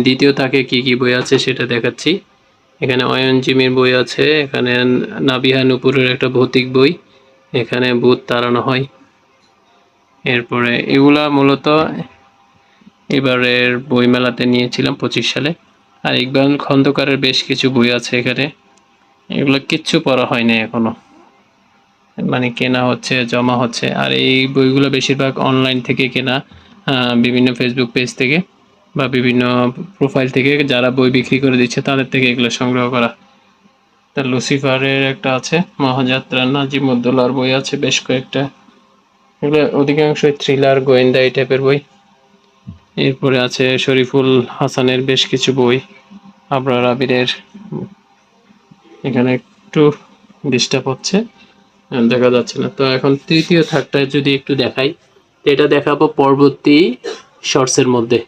দ্বিতীয় তাকে কি কি বই আছে সেটা দেখাচ্ছি। এখানে অয়ন জিমির বই আছে, এখানে নাবিহা নুপুরের একটা ভৌতিক বই, এখানে ভূত তাড়ানো হয়। এরপরে এগুলা মূলত এবারের বইমেলাতে নিয়েছিলাম 25 সালে। আর ইকবাল খন্দকারের বেশ কিছু বই আছে এখানে, এগুলো কিচ্ছু পড়া হয়নি এখনো, মানে কেনা হচ্ছে, জমা হচ্ছে। আর এই বইগুলো বেশিরভাগ অনলাইন থেকে কেনা, বিভিন্ন ফেসবুক পেজ থেকে বা বিভিন্ন প্রোফাইল থেকে যারা বই বিক্রি করে দিচ্ছে তাদের থেকে এগুলো সংগ্রহ করা। তা লুসিফারের একটা আছে, মহাযাত্রা, নাজিমুদ্দৌলার বই আছে বেশ কয়েকটা, এগুলো অধিকাংশই থ্রিলার, গোয়েন্দা এই টাইপের বই। এরপরে আছে শরীফুল হাসানের বেশ কিছু বই, আবরার আবিরের। এখানে একটু ডিস্টার্ব হচ্ছে, দেখা যাচ্ছে না। তো এখন তৃতীয় থাকটায় যদি একটু দেখাই, এটা দেখাবো পরবর্তী শর্টসের মধ্যে।